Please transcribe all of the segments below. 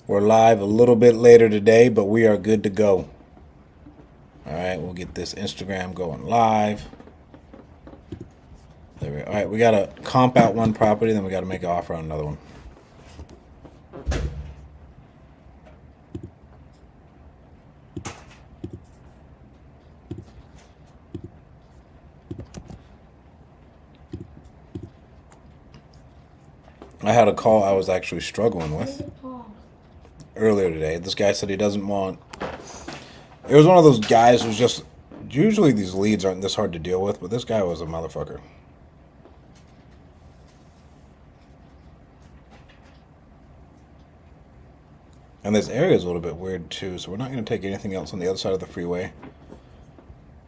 We're live a little bit later today, but we are good to go. All right, we'll get this Instagram going live. There we go. All right, we got to comp out one property, then we got to make an offer on another one. I had a call I was actually struggling with earlier today. This guy said he doesn't want. It was one of those guys who's just. Usually these leads aren't this hard to deal with, but this guy was a motherfucker. And this area is a little bit weird too, so we're not going to take anything else on the other side of the freeway.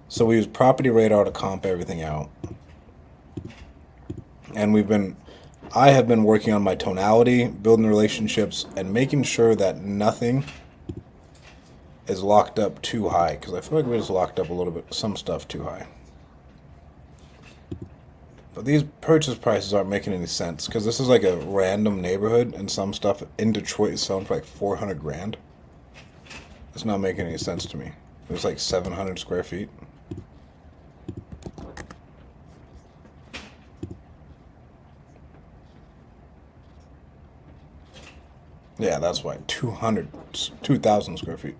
So we use Property Radar to comp everything out. And I have been working on my tonality, building relationships, and making sure that nothing is locked up too high, because I feel like we just locked up a little bit, some stuff too high. But these purchase prices aren't making any sense, because this is like a random neighborhood, and some stuff in Detroit is selling for like 400 grand. It's not making any sense to me. It's like 700 square feet. Yeah, that's why 2,000 square feet.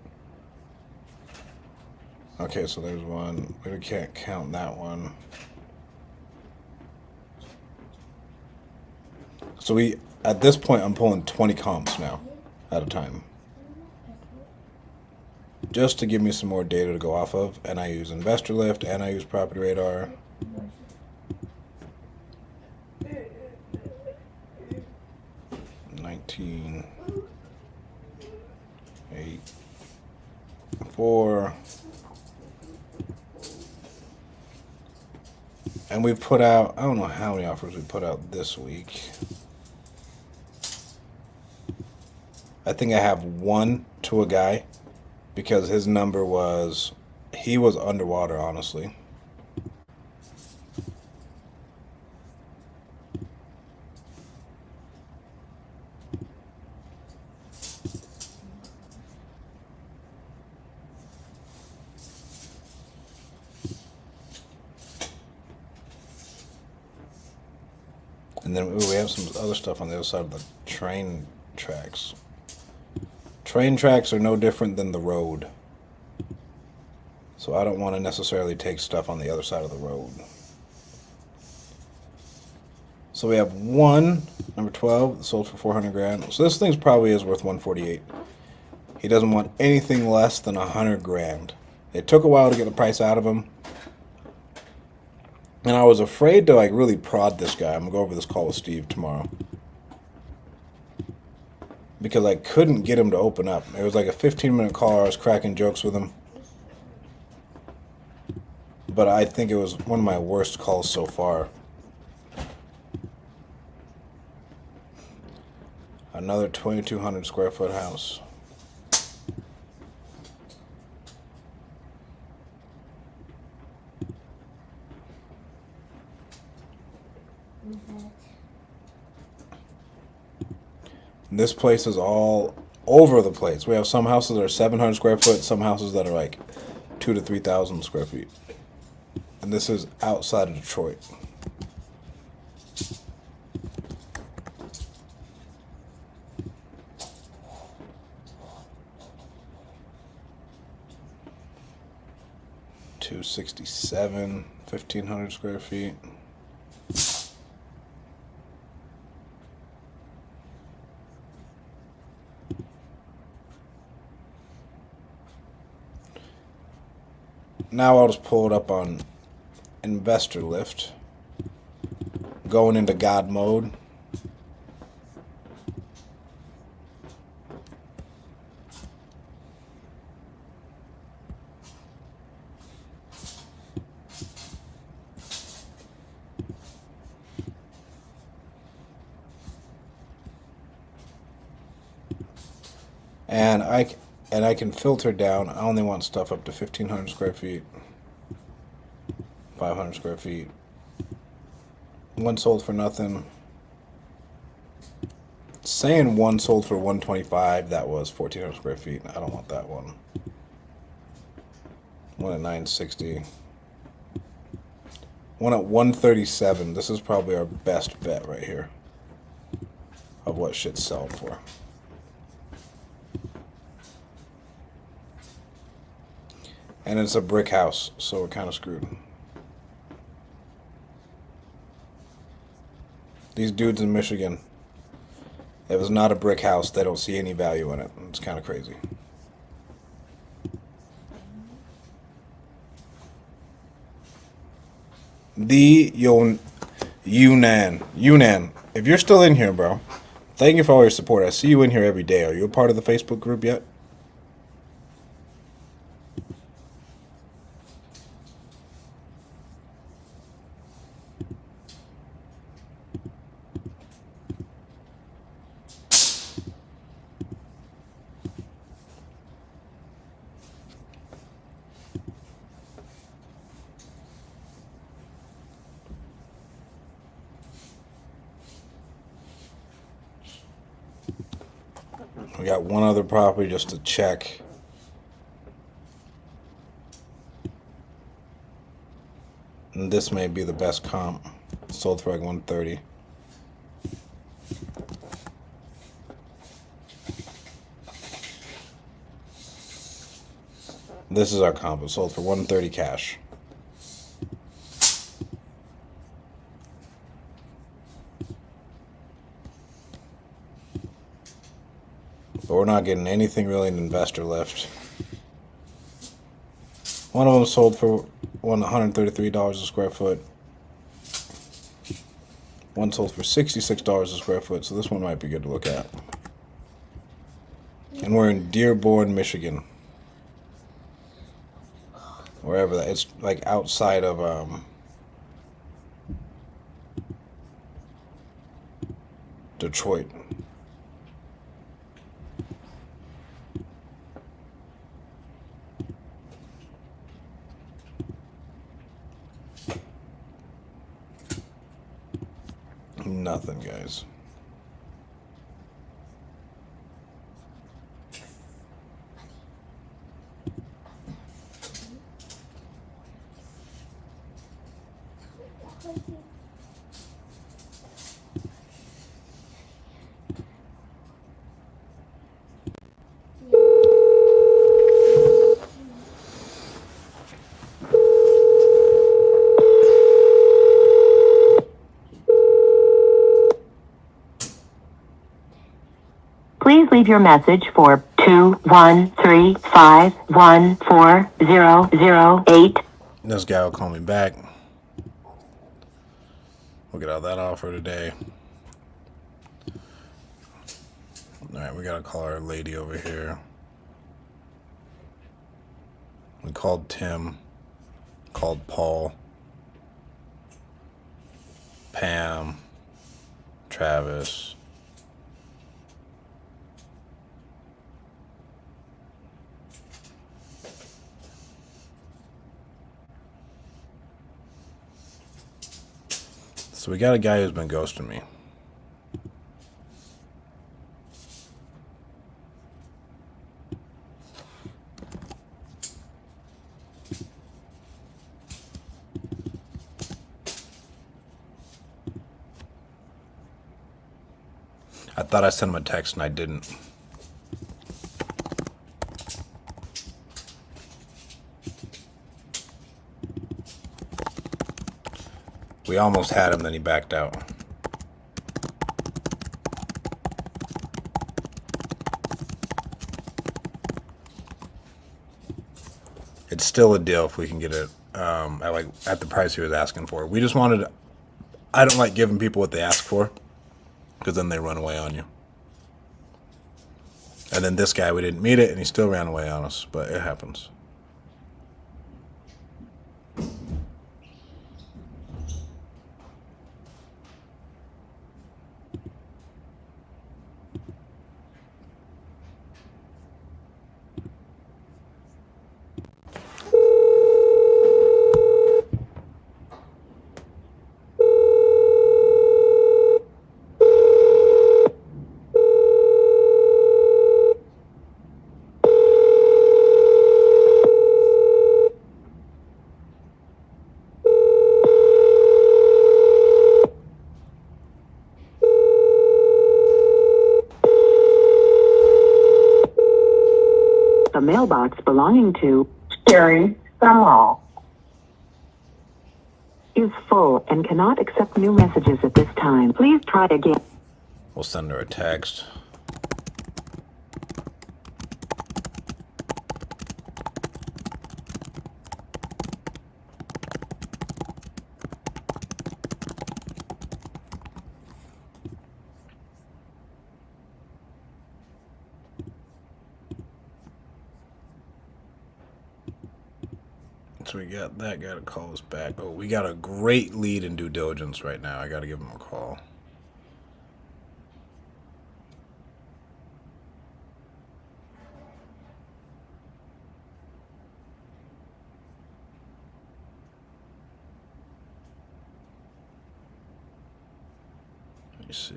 Okay, so there's one. We can't count that one. So at this point, I'm pulling 20 comps now at a time. Just to give me some more data to go off of. And I use Investor Lift and I use Property Radar. $19, $8, $4. And we've put out, I don't know how many offers we put out this week. I think I have one to a guy because his number was, he was underwater, honestly. And then we have some other stuff on the other side of the train tracks. Train tracks are no different than the road. So I don't want to necessarily take stuff on the other side of the road. So we have one, number 12, sold for 400 grand. So this thing's probably is worth 148. He doesn't want anything less than 100 grand. It took a while to get the price out of him. And I was afraid to like really prod this guy. I'm gonna go over this call with Steve tomorrow. Because I couldn't get him to open up. It was like a 15-minute call. I was cracking jokes with him. But I think it was one of my worst calls so far. Another 2,200 square foot house. This place is all over the place. We have some houses that are 700 square foot, some houses that are like 2,000 to 3,000 square feet. And this is outside of Detroit. $267, 1,500 square feet. Now I'll just pull it up on Investor Lift. Going into God mode. And I can filter down. I only want stuff up to 1,500 square feet, 500 square feet. One sold for nothing. Saying one sold for 125. That was 1,400 square feet. I don't want that one. One at 960. One at 137. This is probably our best bet right here of what shit's selling for. And it's a brick house, so we're kind of screwed. These dudes in Michigan, if it's not a brick house, they don't see any value in it. It's kind of crazy. The Yunnan. If you're still in here, bro, thank you for all your support. I see you in here every day. Are you a part of the Facebook group yet? We got one other property just to check. And this may be the best comp. Sold for like 130. This is our comp. It sold for 130 cash. But we're not getting anything really in investor lift. One of them sold for $133 a square foot. One sold for $66 a square foot, so this one might be good to look at. And we're in Dearborn, Michigan. Wherever that, it's like outside of Detroit. Nothing, guys. Please leave your message for 213-514-0008. This guy will call me back. We'll get out that offer today. Alright, we gotta call our lady over here. We called Tim. Called Paul. Pam. Travis. So we got a guy who's been ghosting me. I thought I sent him a text and I didn't. We almost had him, then he backed out. It's still a deal if we can get it at the price he was asking for. We just wanted. I don't like giving people what they ask for, because then they run away on you. And then this guy, we didn't meet it, and he still ran away on us. But it happens. mailbox belonging to Sherry Summerall is full and cannot accept new messages at this time. Please try again. We'll send her a text. So we got that guy to call us back. Oh, we got a great lead in due diligence right now. I got to give him a call. Let me see.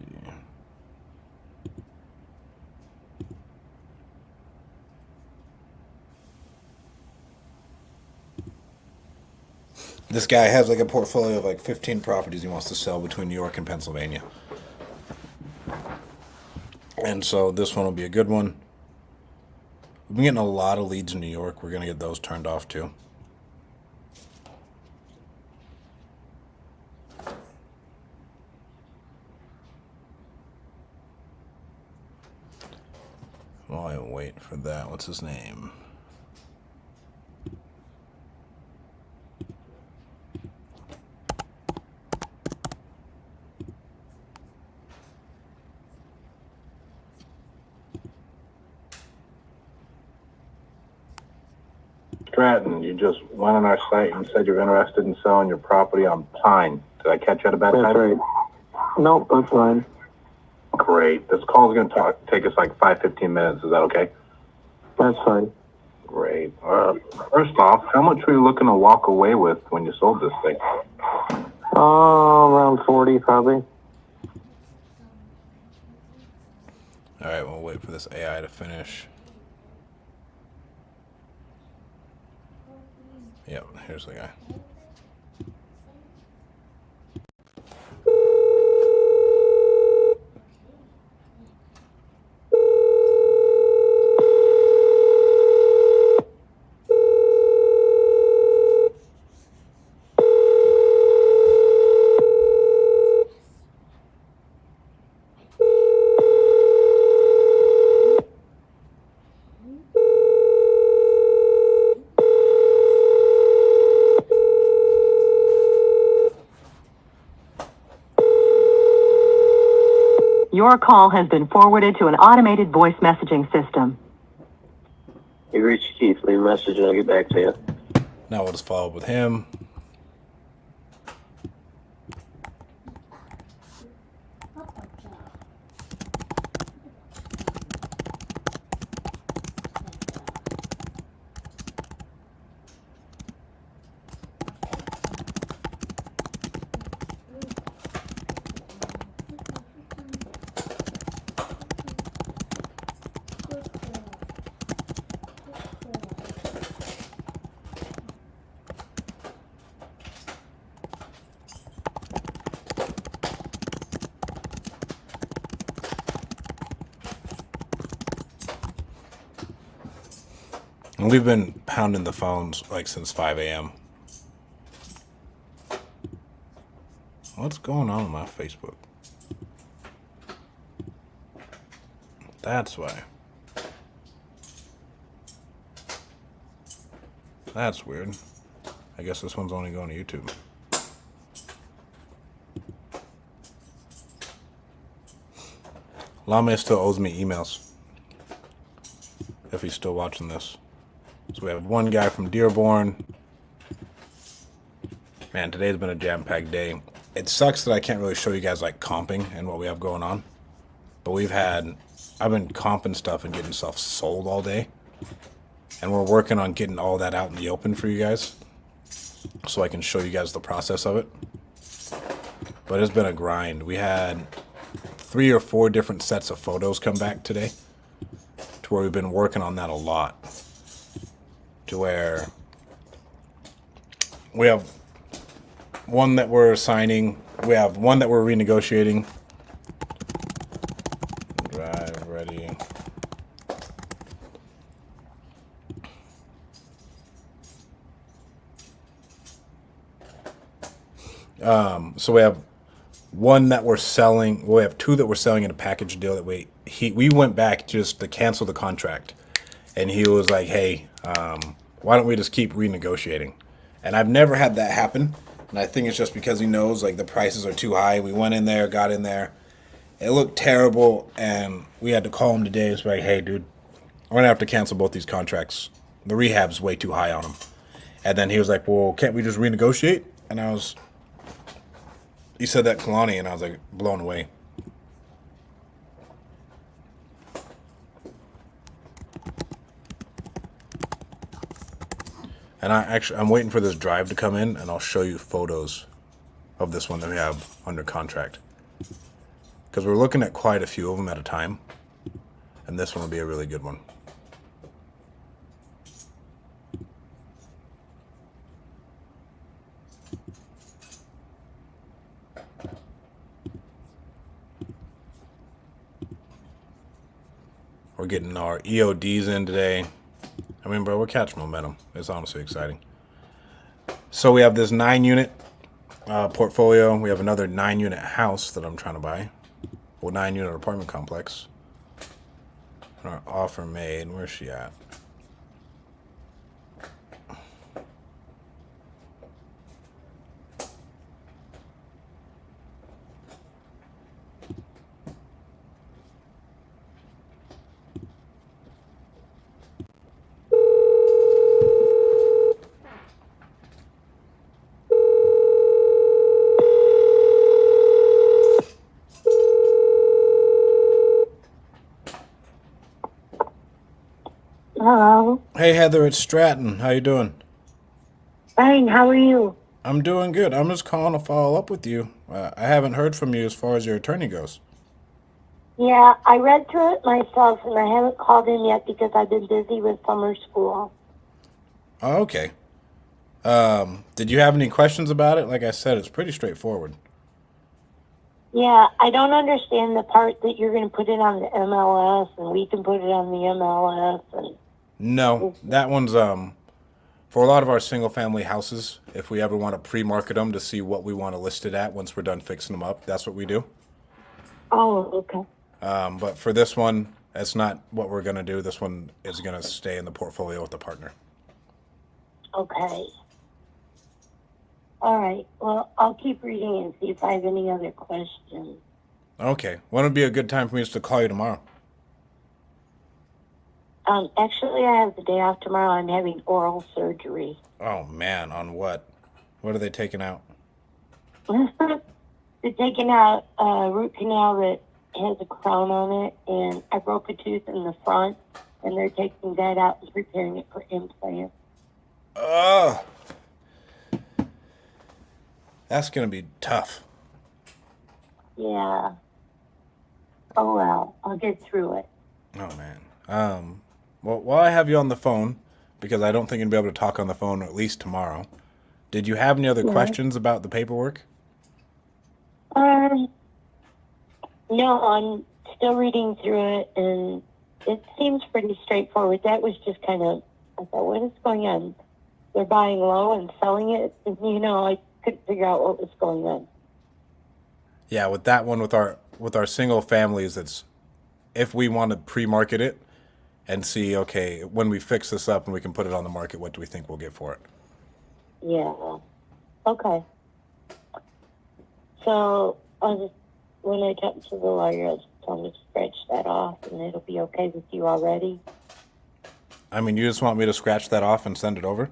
This guy has like a portfolio of like 15 properties he wants to sell between New York and Pennsylvania. And so this one will be a good one. We've been getting a lot of leads in New York. We're going to get those turned off too. While I wait for that, what's his name? Stratton, you just went on our site and said you're interested in selling your property on Pine. Did I catch you at a bad time? That's right. Nope, that's fine. Great. This call is going to take us like 15 minutes. Is that okay? That's fine. Great. First off, how much were you looking to walk away with when you sold this thing? Around 40 probably. All right, we'll wait for this AI to finish. Yep, here's the guy. Your call has been forwarded to an automated voice messaging system. You reached Keith, leave a message and I'll get back to you. Now we'll just follow up with him. And we've been pounding the phones like since 5 a.m. What's going on my Facebook? That's why. That's weird. I guess this one's only going to YouTube. Lame still owes me emails. If he's still watching this. So we have one guy from Dearborn. Man, today's been a jam-packed day. It sucks that I can't really show you guys like comping and what we have going on. But I've been comping stuff and getting stuff sold all day. And we're working on getting all that out in the open for you guys. So I can show you guys the process of it. But it's been a grind. We had 3 or 4 different sets of photos come back today. To where we've been working on that a lot. To where we have one that we're signing. We have one that we're renegotiating. Drive ready. So we have one that we're selling. Well, we have two that we're selling in a package deal that we went back just to cancel the contract, and he was like, "Hey, why don't we just keep renegotiating?" And I've never had that happen, and I think it's just because he knows like the prices are too high. We went in there, got in there, it looked terrible, and we had to call him today. It's like, "Hey, dude, we're gonna have to cancel both these contracts. The rehab's way too high on them." And then he was like, "Well, can't we just renegotiate?" And he said that Kalani, and I was like blown away. And I'm waiting for this drive to come in, and I'll show you photos of this one that we have under contract. Because we're looking at quite a few of them at a time, and this one will be a really good one. We're getting our EODs in today. I mean, bro, we're catching momentum. It's honestly exciting. So we have this 9-unit portfolio. We have another 9-unit house that I'm trying to buy. Well, 9-unit apartment complex. Our offer made. Where's she at? Hello. Hey, Heather, it's Stratton. How you doing? Fine, how are you? I'm doing good. I'm just calling to follow up with you. I haven't heard from you as far as your attorney goes. Yeah, I read through it myself and I haven't called in yet because I've been busy with summer school. Oh, okay. Did you have any questions about it? Like I said, it's pretty straightforward. Yeah, I don't understand the part that you're going to put it on the MLS and we can put it on the MLS. And No, that one's for a lot of our single family houses. If we ever want to pre-market them to see what we want to list it at once we're done fixing them up, that's what we do. oh, okay. But for this one, that's not what we're gonna do. This one is gonna stay in the portfolio with the partner. Okay. All right. Well, I'll keep reading and see if I have any other questions. Okay. When would be a good time for me just to call you tomorrow? Actually, I have the day off tomorrow. I'm having oral surgery. Oh man, on what? What are they taking out? They're taking out a root canal that has a crown on it, and I broke a tooth in the front, and they're taking that out and preparing it for implant. Ugh. That's gonna be tough. Yeah. Oh well, I'll get through it. Oh man. Well, while I have you on the phone, because I don't think you'll be able to talk on the phone at least tomorrow. Did you have any other Yeah. questions about the paperwork? Um, no, I'm still reading through it, and it seems pretty straightforward. That was just kind of, I thought, what is going on? They're buying low and selling it, and, I couldn't figure out what was going on. Yeah, with that one, with our single families, it's if we want to pre-market it and see, okay, when we fix this up and we can put it on the market, what do we think we'll get for it? Yeah. Okay. So when I talk to the lawyer, I'll just tell him to scratch that off, and it'll be okay with you already. I mean, you just want me to scratch that off and send it over?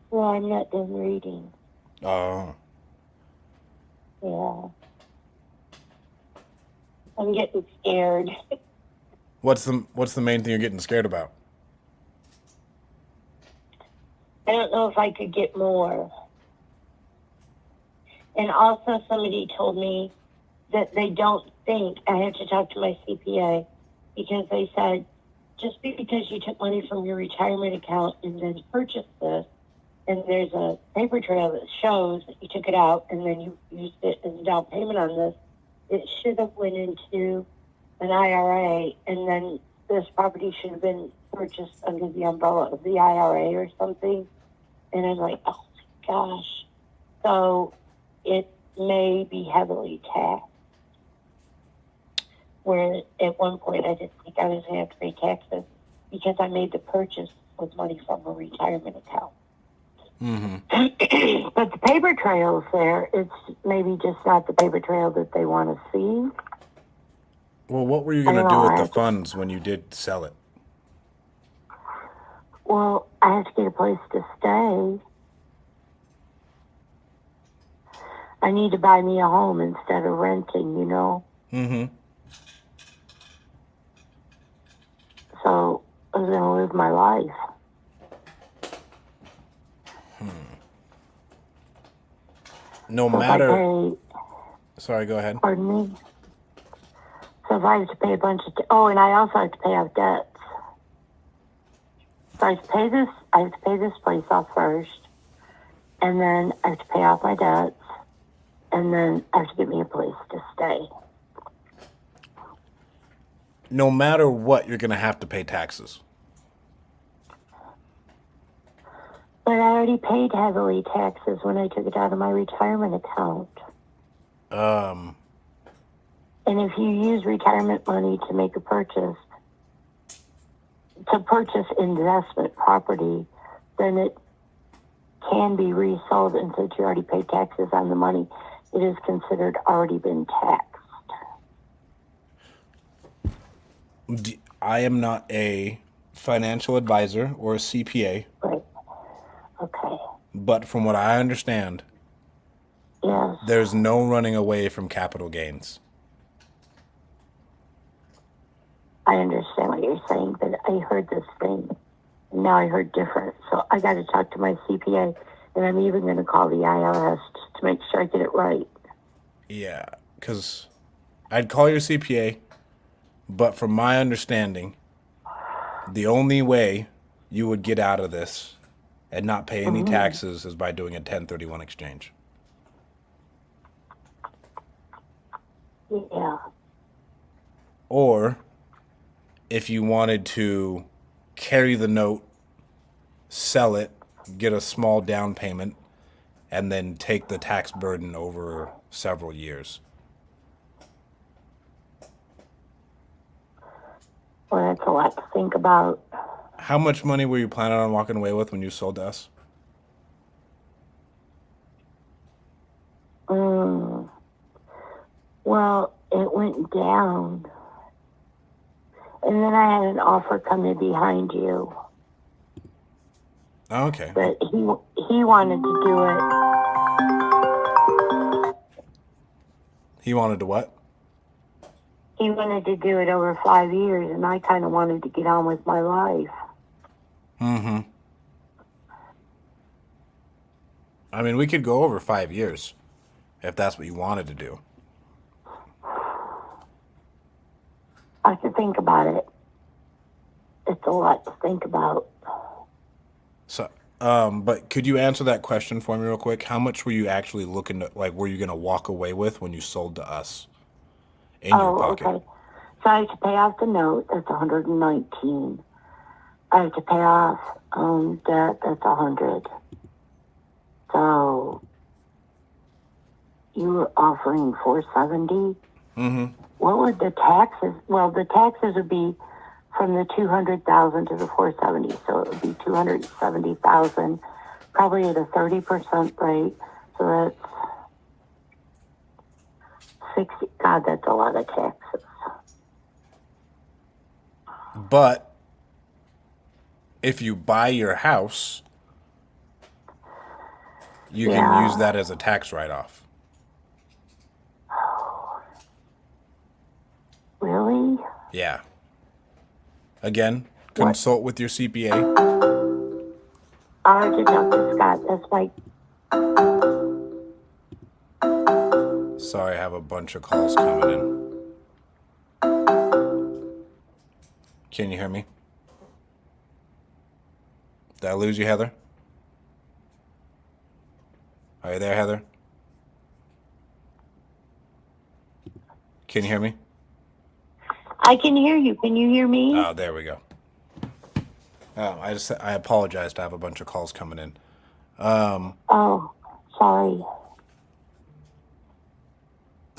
Well, I'm not done reading. Oh, Yeah. I'm getting scared. what's the main thing you're getting scared about? I don't know if I could get more. And also somebody told me that they don't think, I have to talk to my CPA, because they said, just because you took money from your retirement account and then purchased this, and there's a paper trail that shows that you took it out and then you used it as a down payment on this, it should have went into an IRA, and then this property should have been purchased under the umbrella of the IRA or something. And I'm like, oh my gosh. So it may be heavily taxed. Where at one point I didn't think I was going to have to pay taxes because I made the purchase with money from a retirement account. Mm-hmm. But the paper trail's there. It's maybe just not the paper trail that they want to see. Well, what were you going to I do know, with I the have to- funds when you did sell it? Well, I have to get a place to stay. I need to buy me a home instead of renting, you know? Mm-hmm. So I was going to live my life. No So matter. if I pay, Sorry, go ahead. pardon me? So if I have to pay a bunch of, oh, and I also have to pay off debts. So I have to pay this place off first, and then I have to pay off my debts, and then I have to get me a place to stay. No matter what, you're going to have to pay taxes. But I already paid heavily taxes when I took it out of my retirement account. And if you use retirement money to make a purchase, to purchase investment property, then it can be resold, and since you already paid taxes on the money, it is considered already been taxed. I am not a financial advisor or a CPA, Right. Okay. but from what I understand, Yes. there's no running away from capital gains. I understand what you're saying, but I heard this thing, and now I heard different. So I got to talk to my CPA, and I'm even going to call the IRS to make sure I get it right. Yeah, because I'd call your CPA, but from my understanding, the only way you would get out of this and not pay any taxes is by doing a 1031 exchange. Yeah. Or if you wanted to carry the note, sell it, get a small down payment, and then take the tax burden over several years. Well, that's a lot to think about. How much money were you planning on walking away with when you sold to us? Well, it went down. And then I had an offer coming behind you. Okay. But he wanted to do it. He wanted to what? He wanted to do it over 5 years, and I kind of wanted to get on with my life. Mm-hmm. I mean, we could go over 5 years if that's what you wanted to do. I could think about it. It's a lot to think about. So, but could you answer that question for me real quick? How much were you actually looking to, like, were you going to walk away with when you sold to us in your pocket? Okay. So I have to pay off the note. That's 119. I have to pay off debt. That's 100. So you were offering 470. Mm-hmm. What would the taxes? Well, the taxes would be from the 200,000 to the 470, so it would be 270,000, probably at a 30% rate. So that's 60. God, that's a lot of taxes. But if you buy your house, you can use that as a tax write-off. Really? Yeah. Again, consult with your CPA. I'll have to talk to Scott. That's my. Sorry, I have a bunch of calls coming in. Can you hear me? Did I lose you, Heather? Are you there, Heather? Can you hear me? I can hear you. Can you hear me? Oh, there we go. I apologize to have a bunch of calls coming in. Oh, sorry.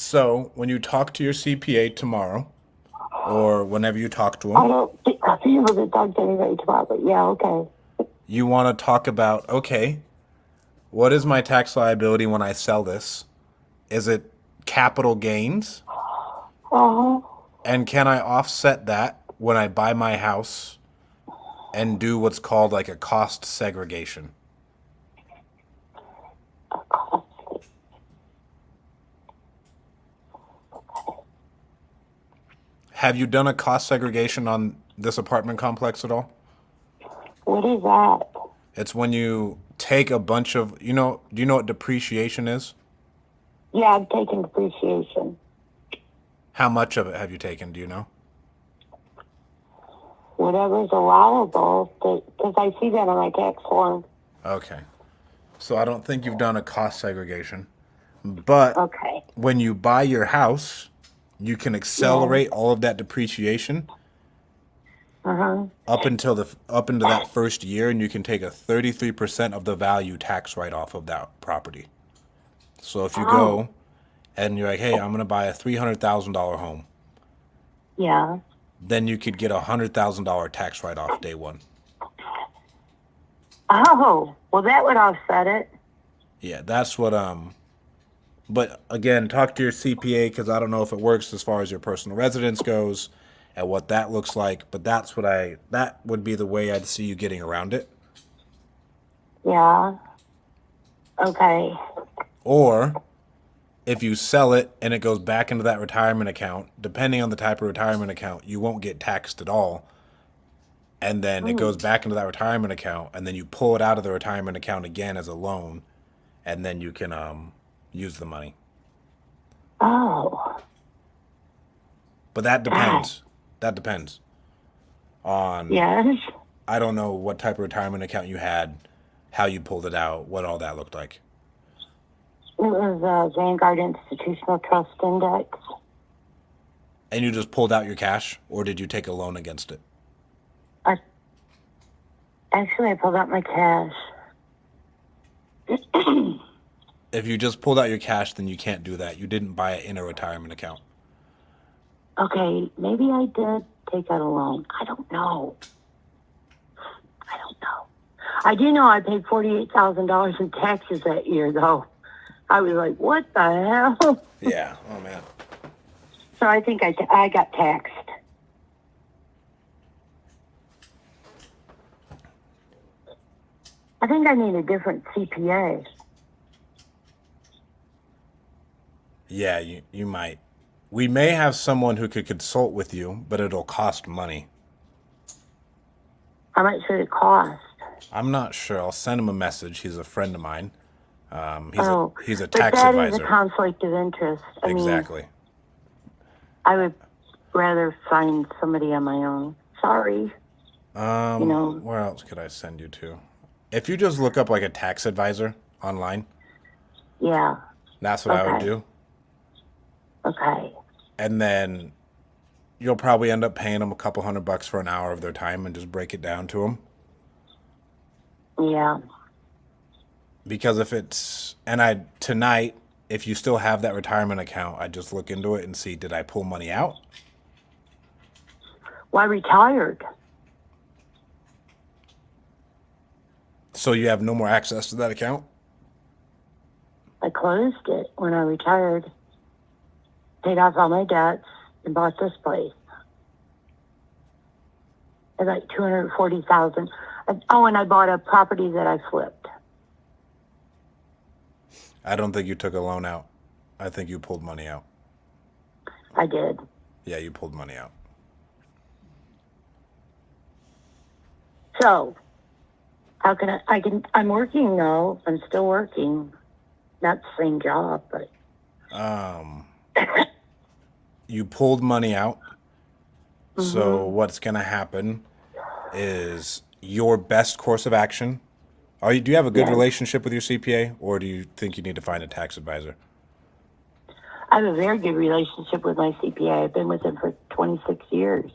So when you talk to your CPA tomorrow, or whenever you talk to I him, don't think I'll be able to talk to anybody tomorrow, but yeah, okay. you want to talk about, okay, what is my tax liability when I sell this? Is it capital gains? Uh-huh. And can I offset that when I buy my house and do what's called like a cost segregation? Have you done a cost segregation on this apartment complex at all? What is that? It's when you take a bunch of, do you know what depreciation is? Yeah, I've taken depreciation. How much of it have you taken? Do you know? Whatever's allowable, because I see that on my tax form. Okay. So I don't think you've done a cost segregation. But Okay. when you buy your house, you can accelerate all of that depreciation Uh-huh. up into that first year, and you can take a 33% of the value tax write-off of that property. So if you go and you're like, hey, I'm going to buy a $300,000 home, Yeah. then you could get a $100,000 tax write-off day one. Oh, well, that would offset it. Yeah, that's what but again, talk to your CPA, because I don't know if it works as far as your personal residence goes and what that looks like, but that would be the way I'd see you getting around it. Yeah. Okay. Or if you sell it and it goes back into that retirement account, depending on the type of retirement account, you won't get taxed at all. And then it goes back into that retirement account, and then you pull it out of the retirement account again as a loan, and then you can use the money. Oh. But that depends. That depends on, Yes. I don't know what type of retirement account you had, how you pulled it out, what all that looked like. It was Vanguard Institutional Trust Index. And you just pulled out your cash, or did you take a loan against it? Actually, I pulled out my cash. If you just pulled out your cash, then you can't do that. You didn't buy it in a retirement account. Okay, maybe I did take out a loan. I don't know. I do know I paid $48,000 in taxes that year, though. I was like, what the hell? Yeah. Oh, man. So I think I got taxed. I think I need a different CPA. Yeah, you might. We may have someone who could consult with you, but it'll cost money. How much should it cost? I'm not sure. I'll send him a message. He's a friend of mine. He's a but tax that advisor. is a conflict of interest. I Exactly. mean, I would rather find somebody on my own. Sorry. Where else could I send you to? If you just look up like a tax advisor online, Yeah. that's what I would Okay. do. Okay. And then you'll probably end up paying them a couple $100 for an hour of their time and just break it down to them. Yeah. Because tonight, if you still have that retirement account, I just look into it and see, did I pull money out? Well, I retired. So you have no more access to that account? I closed it when I retired. Paid off all my debts and bought this place. At like $240,000. Oh, and I bought a property that I flipped. I don't think you took a loan out. I think you pulled money out. I did. Yeah, you pulled money out. So, how can I'm working though. I'm still working. Not the same job, but. You pulled money out. So what's going to happen is your best course of action. Do you have a good relationship with your CPA, or do you think you need to find a tax advisor? I have a very good relationship with my CPA. I've been with him for 26 years.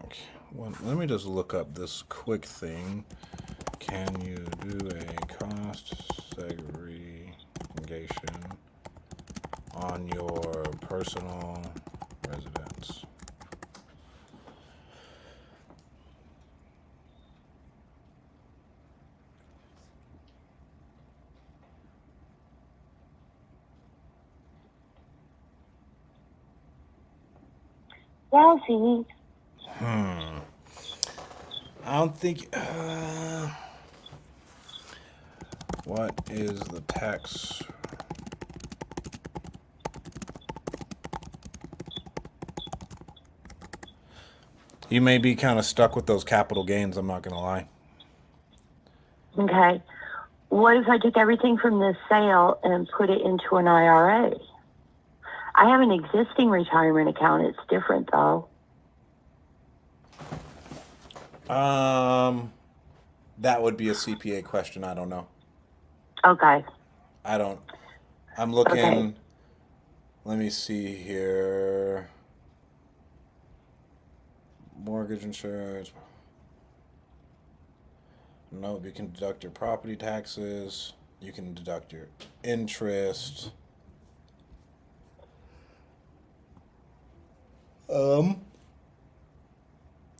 Okay. Well, let me just look up this quick thing. Can you do a cost segregation on your personal residence. Ralphie, I don't think. What is the tax? You may be kind of stuck with those capital gains. I'm not gonna lie. okay. What if I took everything from this sale and put it into an IRA? I have an existing retirement account. It's different though. That would be a CPA question. I don't know. Okay. I don't. I'm looking. Okay. Let me see here. Mortgage insurance. No, you can deduct your property taxes. You can deduct your interest.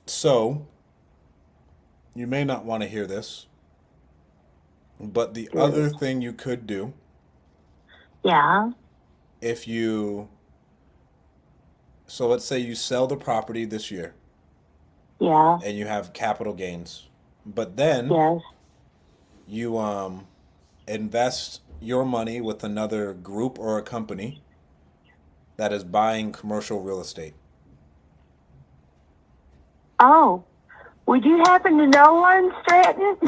So, you may not want to hear this, but the other thing you could do Yeah. if you, so let's say you sell the property this year Yeah. and you have capital gains, but then Yes. you invest your money with another group or a company that is buying commercial real estate. Oh, would you happen to know one, Stratton?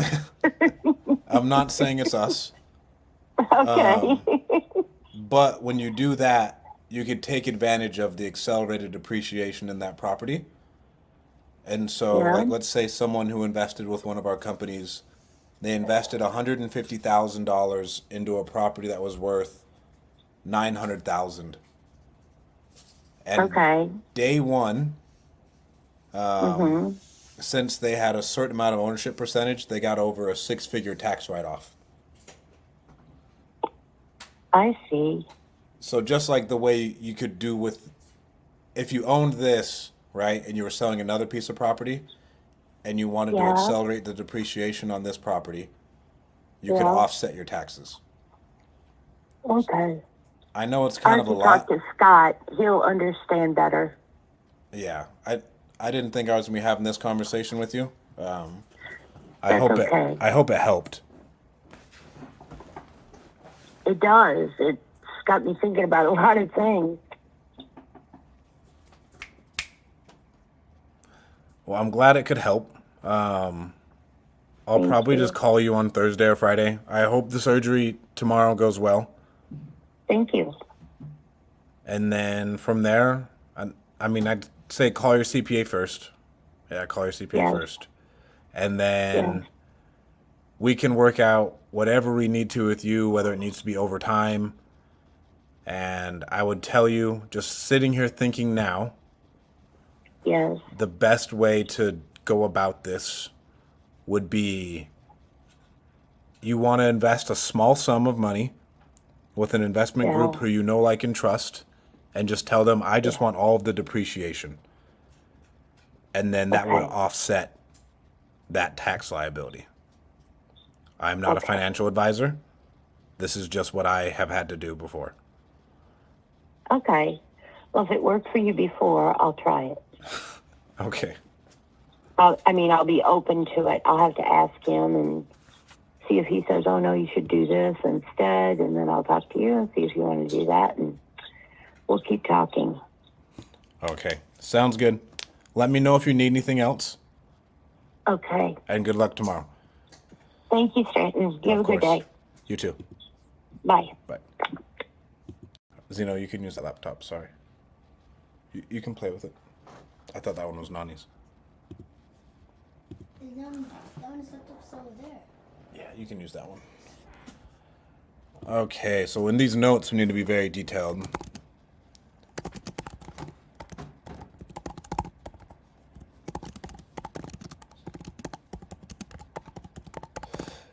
I'm not saying it's us, Okay. but when you do that, you could take advantage of the accelerated depreciation in that property. And so, Yeah. like, let's say someone who invested with one of our companies, they invested $150,000 into a property that was worth 900,000. And Okay. day one, since they had a certain amount of ownership percentage, they got over a six-figure tax write-off. I see. So just like the way you could do with, if you owned this, right, and you were selling another piece of property, and you wanted to Yeah. accelerate the depreciation on this property, you could Yeah. offset your taxes. Okay. I know it's I kind have of a to talk lot. to Scott. He'll understand better. Yeah, I didn't think I was gonna be having this conversation with you. I That's hope okay. I hope it helped. It does. It's got me thinking about a lot of things. Well, I'm glad it could help. I'll Thank probably you. just call you on Thursday or Friday. I hope the surgery tomorrow goes well. Thank you. And then from there, I mean, I'd say call your CPA first. Yeah, call your CPA Yes. first. And then Yes. we can work out whatever we need to with you, whether it needs to be overtime. And I would tell you, just sitting here thinking now, Yes. the best way to go about this would be you want to invest a small sum of money with an investment group Yeah. who you know, like, and trust, and just tell them, I just want all of the depreciation. And then that would Okay. offset that tax liability. I'm not a Okay. financial advisor. This is just what I have had to do before. Okay. Well, if it worked for you before, I'll try it. Okay. I'll be open to it. I'll have to ask him and see if he says, oh, no, you should do this instead. And then I'll talk to you and see if you want to do that. And we'll keep talking. Okay. Sounds good. Let me know if you need anything else, Okay. and good luck tomorrow. Thank you, Stratton. You have a good day. You too. Bye. Bye. Zeno, you can use that laptop. Sorry. You can play with it. I thought that one was Nani's. That one is up over there. Yeah, you can use that one. Okay, so in these notes, we need to be very detailed.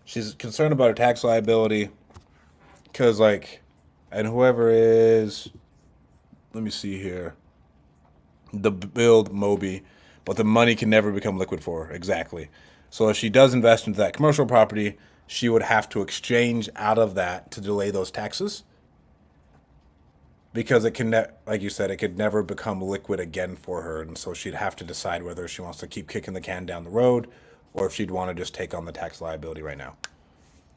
She's concerned about her tax liability because, like, And whoever is, let me see here, the build Moby, but the money can never become liquid for her. Exactly. So if she does invest into that commercial property, she would have to exchange out of that to delay those taxes. Because it can, like you said, it could never become liquid again for her. And so she'd have to decide whether she wants to keep kicking the can down the road or if she'd want to just take on the tax liability right now.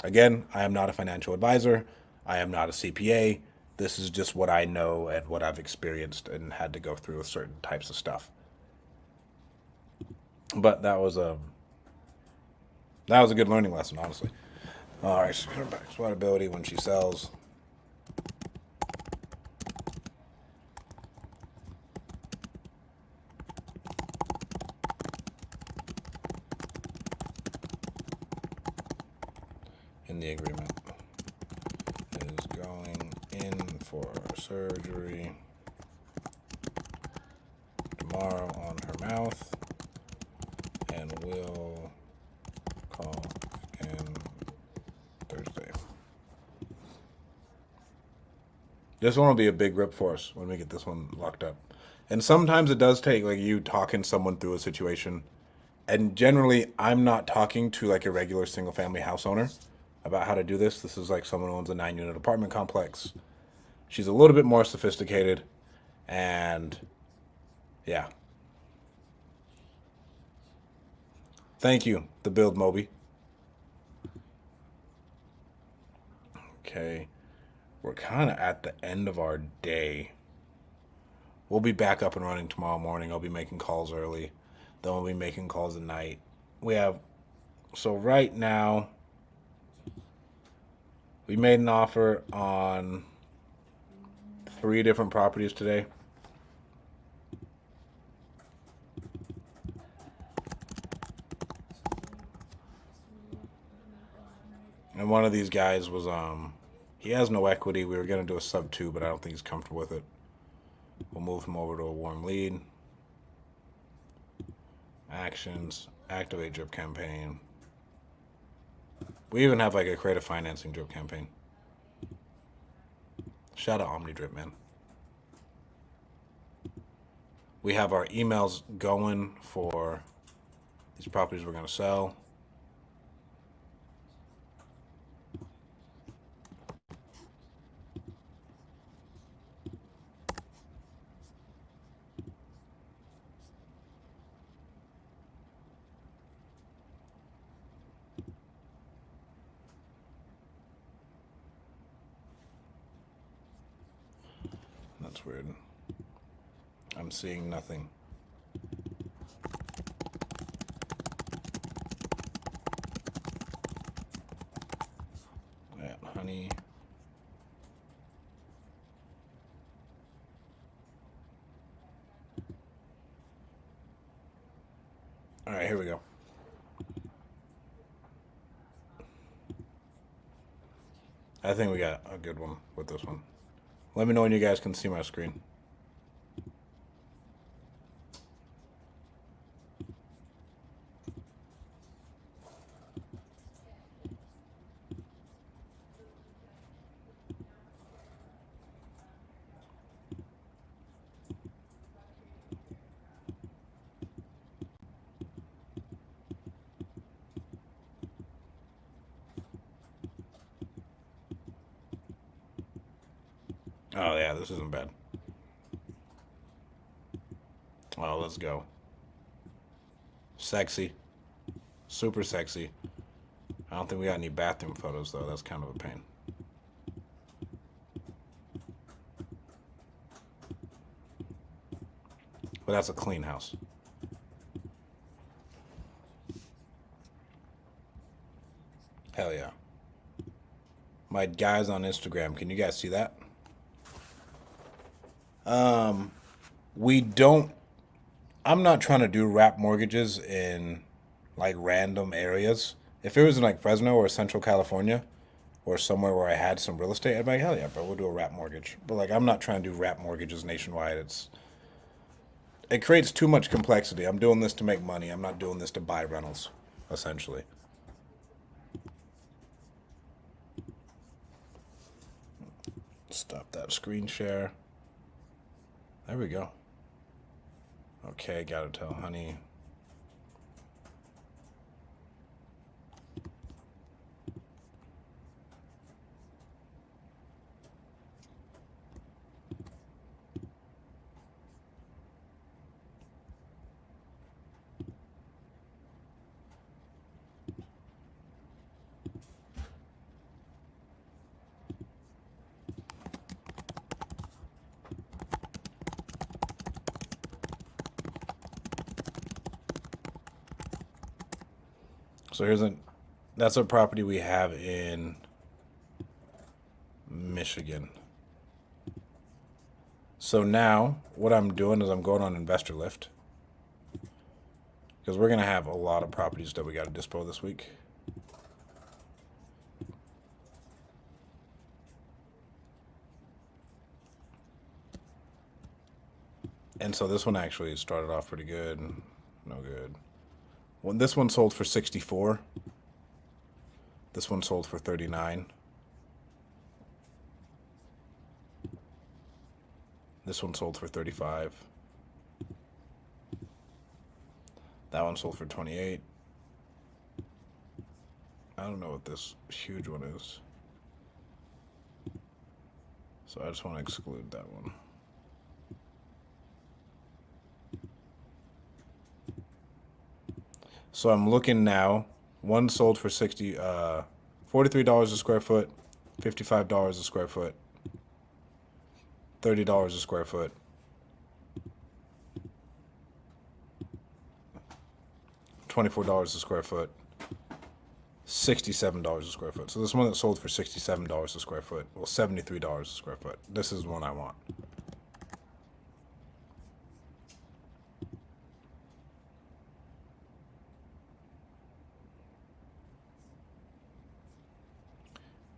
Again, I am not a financial advisor. I am not a CPA. This is just what I know and what I've experienced and had to go through with certain types of stuff. But that was a good learning lesson, honestly. All right, so her back sweatability when she sells. In the agreement is going in for surgery tomorrow on her mouth and will call again Thursday. This one will be a big rip for us when we get this one locked up. And sometimes it does take like you talking someone through a situation. And generally I'm not talking to like a regular single family house owner about how to do this. This is like someone who owns a 9-unit apartment complex. She's a little bit more sophisticated, and yeah. Thank you, the build Moby. Okay, we're kind of at the end of our day. We'll be back up and running tomorrow morning. I'll be making calls early. Then we'll be making calls at night. So right now, we made an offer on 3 different properties today. And one of these guys was, he has no equity. We were going to do a sub 2, but I don't think he's comfortable with it. We'll move him over to a warm lead. Actions, activate drip campaign. We even have like a creative financing drip campaign. Shout out OmniDrip, man. We have our emails going for these properties we're going to sell. That's weird. I'm seeing nothing. Yeah, honey. All right, here we go. I think we got a good one with this one. Let me know when you guys can see my screen. Oh yeah, this isn't bad. Oh, let's go. Sexy. Super sexy. I don't think we got any bathroom photos though. That's kind of a pain. But that's a clean house. Hell yeah. My guys on Instagram, can you guys see that? I'm not trying to do wrap mortgages in like random areas. If it was in like Fresno or Central California or somewhere where I had some real estate, I'd be like, hell yeah, bro, we'll do a wrap mortgage. But like, I'm not trying to do wrap mortgages nationwide. It creates too much complexity. I'm doing this to make money. I'm not doing this to buy rentals, essentially. Stop that screen share. There we go. Okay, gotta tell honey. So that's a property we have in Michigan. So now what I'm doing is I'm going on Investor Lift because we're going to have a lot of properties that we got to dispo this week. And so this one actually started off pretty good. No good. Well, this one sold for 64. This one sold for 39. This one sold for 35. That one sold for 28. I don't know what this huge one is. So I just want to exclude that one. So I'm looking now. One sold for $43 a square foot, $55 a square foot, $30 a square foot, $24 a square foot, $67 a square foot. So this one that sold for $67 a square foot, well, $73 a square foot. This is the one I want.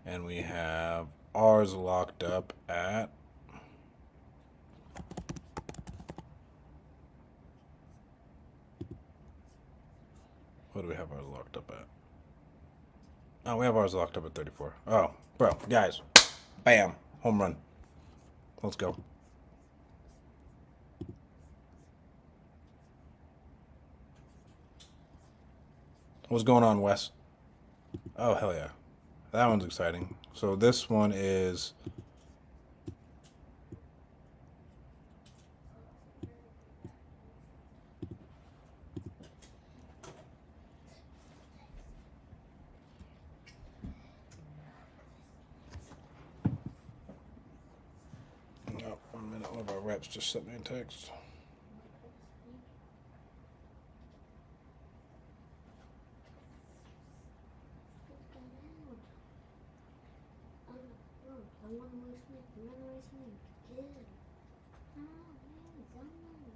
And we have ours locked up at what do we have ours locked up at? Oh, we have ours locked up at 34. Oh, bro, guys. Bam. Home run. Let's go. What's going on, Wes? Oh, hell yeah. That one's exciting. So this one is oh, 1 minute. One of our reps just sent me a text. I want to race me. I want to race me. Yeah. No, please, no, no.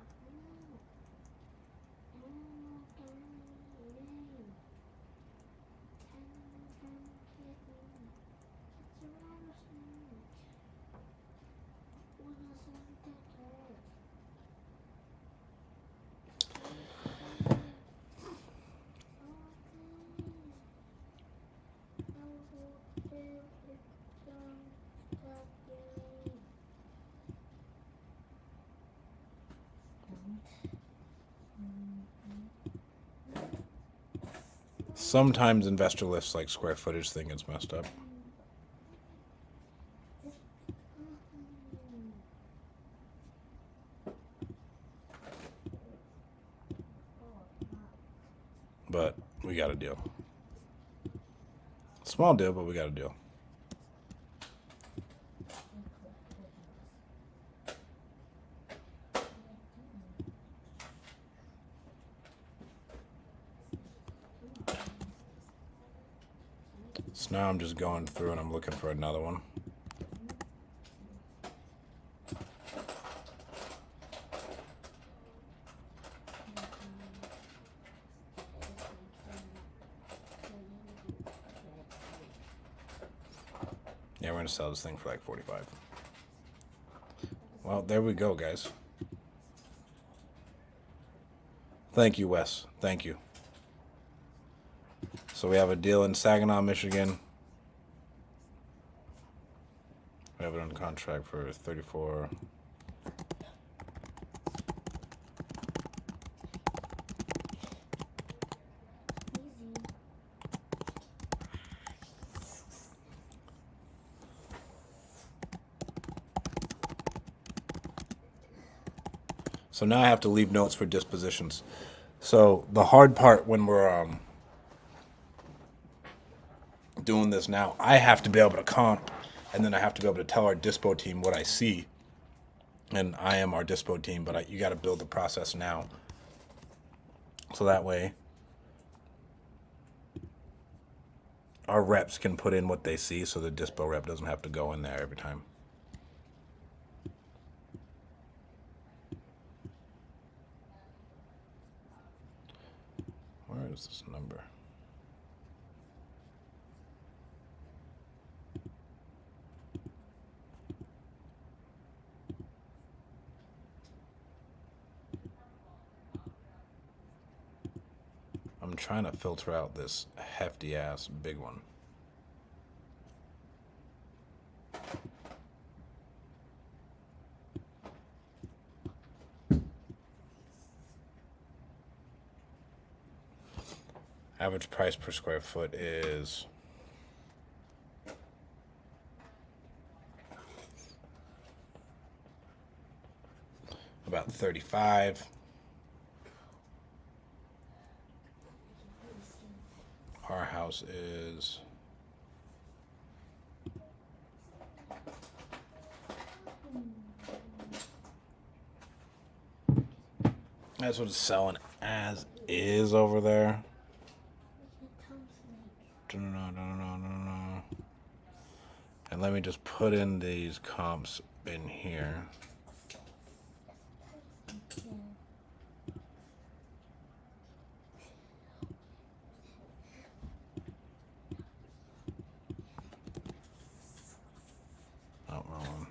Sometimes investor lists like square footage thing is messed up. But we got a deal. Small deal, but we got a deal. So now I'm just going through and I'm looking for another one. Yeah, we're gonna sell this thing for like 45. Well, there we go, guys. Thank you, Wes. Thank you. So we have a deal in Saginaw, Michigan. We have it under contract for 34. Easy. So now I have to leave notes for dispositions. So the hard part when we're doing this now, I have to be able to comp, and then I have to be able to tell our dispo team what I see. And I am our dispo team, but you got to build the process now. So that way, our reps can put in what they see, so the dispo rep doesn't have to go in there every time. Where is this number? I'm trying to filter out this hefty ass big one. Average price per square foot is about 35. Our house is that's what it's selling as is over there. And let me just put in these comps in here. Oh, wrong one.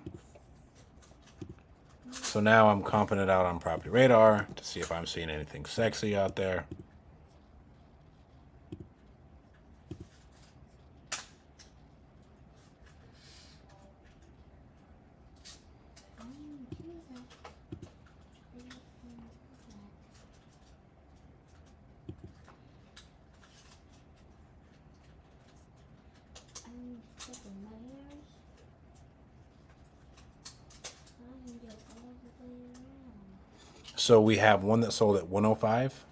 So now I'm comping it out on Property Radar to see if I'm seeing anything sexy out there. So we have one that sold at 105.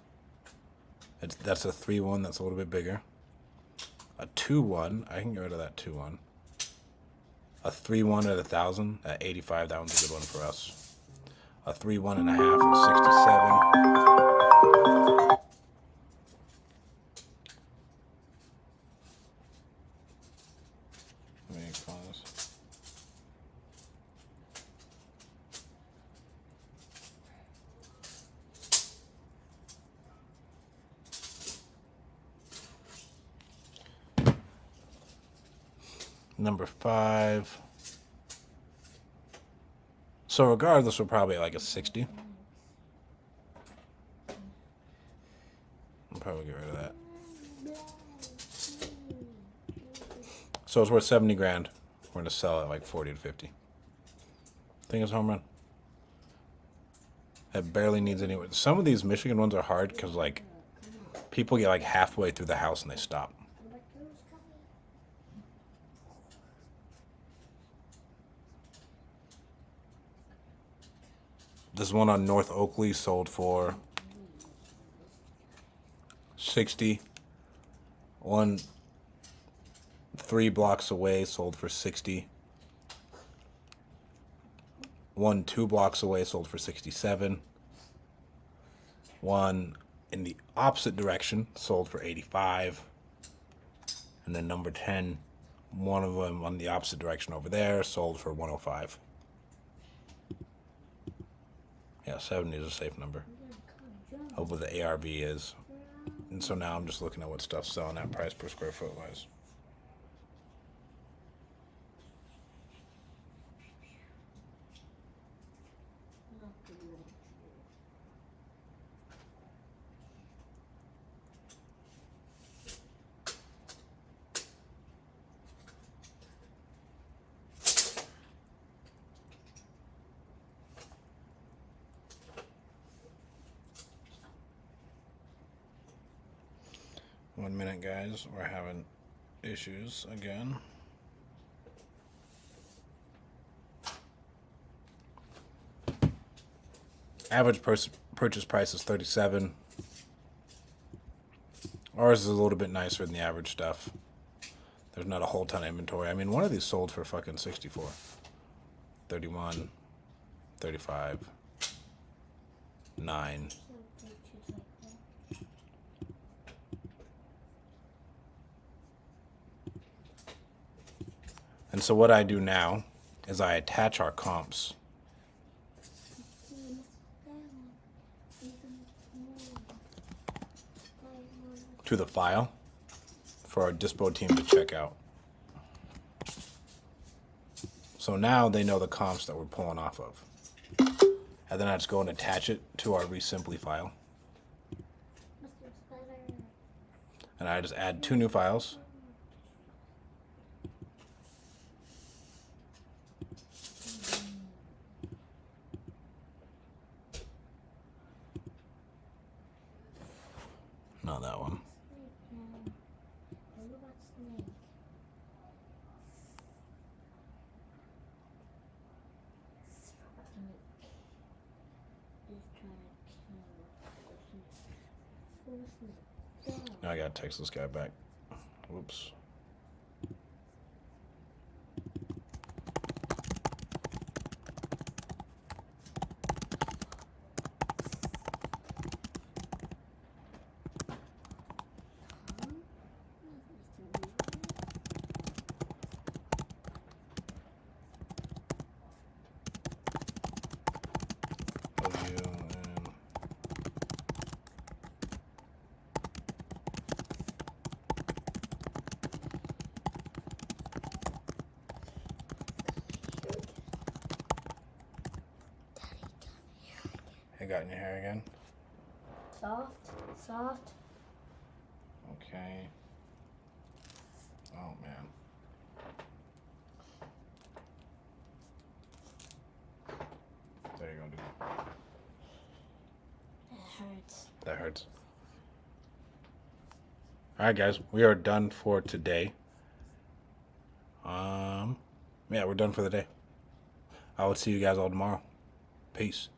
That's a 3-1 that's a little bit bigger. A 2-1, I can get rid of that 2-1. A 3-1 at 1,000 at 85, that one's a good one for us. A 3-1.5 at 67. Let me pause. Number 5. So regardless, we're probably like a 60. I'll probably get rid of that. So it's worth 70 grand. We're gonna sell it like 40 to 50. Think it's home run. It barely needs any. Some of these Michigan ones are hard because like people get like halfway through the house and they stop. This one on North Oakley sold for 60. One 3 blocks away sold for 60. One 2 blocks away sold for 67. One in the opposite direction sold for 85. And then number 10, one of them on the opposite direction over there sold for 105. Yeah, 70 is a safe number of what the ARV is. And so now I'm just looking at what stuff's selling at price per square foot wise. 1 minute, guys. We're having issues again. Average purchase price is 37. Ours is a little bit nicer than the average stuff. There's not a whole ton of inventory. I mean, one of these sold for fucking 64. 31. 35. 9. So they choose like that. And so what I do now is I attach our comps to the file for our dispo team to check out. So now they know the comps that we're pulling off of. And then I just go and attach it to our Resimply file. Mustard's better. And I just add 2 new files. Not that one. Snake now. What about snake? Snake is trying to kill the snake. Now I gotta text this guy back. Whoops. Love you and it got in your hair again? Soft, soft. Okay. Oh man. There you go, dude. It hurts. That hurts. Alright guys, we are done for today. Yeah, we're done for the day. I will see you guys all tomorrow. Peace.